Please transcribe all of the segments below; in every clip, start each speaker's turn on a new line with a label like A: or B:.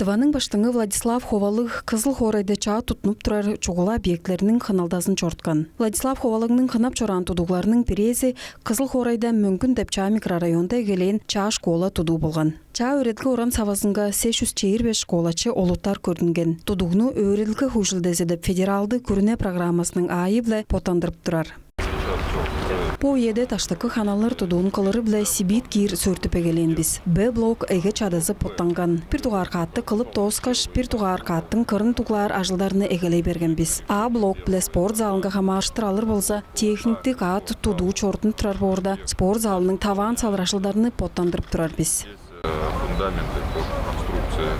A: Тываның баштыңы Владислав Ховалык Кызыл Хорайда чаа тутунуп турар чугула объектлеринин кыналдасын чорткан. Владислав Ховалыгнын кынап чоран тудугларынын пирези Кызыл Хорайда мөңкүн деп чаа микрорайонда эгелен чаа школа тудуу болгон. Чаа өредилге оран савасынга 645 школачы олуттар көрүнген. Тудугну өредилге хужулдезе деп федералды күрүнө программасынын айы биле потандырып турар. По еде таштыкы ханалар тудуун кылыры биле Сибит кир сөртүп эгеленбиз. Б блок эге чадызы поттанган. Бир тугаар каатты кылып тооскаш, бир тугаар кааттын кырын туглар ажылдарыны эгелей бергенбиз. А блок биле спорт залынга хамаштыралыр болса, техниктик каат тудуу чортун турар боорда спорт залынын таван салыр ажылдарыны поттандырып турар биз.
B: Фундаменты, конструкция.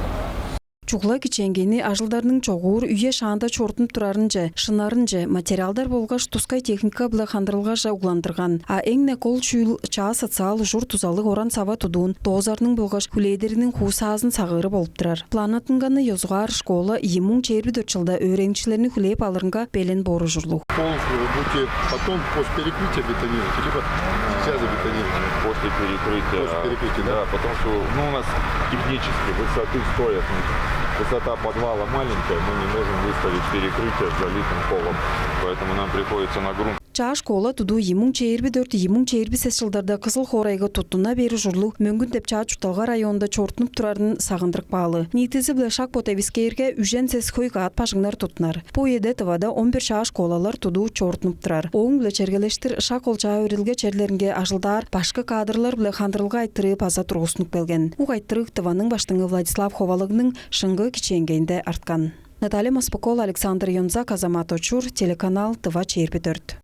A: Чугла киченгени ажылдарынын чогуур үйе шаанда чортунуп турарынча, шынарынча материалдар болгаш тускай техника биле хандырылгаша угландырган. А эңне кол чуйл чаа социал жур тузалык оран сава тудуун доозарынын болгаш хүлейдеринин хуусаазын сагыры болуп турар. Планатынганы Ёзугар школа 2024 жылда öğrencilerini хүлейп алырынга белен бору журлук.
B: Пол будете потом после перекрытия бетонировать, либо сейчас забетонировать. После перекрытия, да, потому что у нас технически высоты стоят. Высота подвала маленькая, мы не можем выставить перекрытие с залитым полом, поэтому нам приходится на грунт.
A: Чаа школа тудуу 2024-2025 жылдарда Кызыл Хорайга туттуна бери журлук мөңкүн деп чаа чуталга районунда чортунуп турарын сагындырып баалы. Нитизи биле шак потевискерге үжен сесхой каат пашыңнар туттунар. По еде тывада 11 чаа школалар тудуу чортунуп турар. Оң биле чергелештир шак ол чаа өрилге черлеринге ажылдар башка кадрлар биле хандырылга айттырып аза тургусунуп келген. Уг айттырык тыванын баштыңы Владислав Ховалыгнын шыңгы киченгенде арткан. Наталья Маспакова, Александр Йонзак, Азамат Очур, телеканал ТВ 24.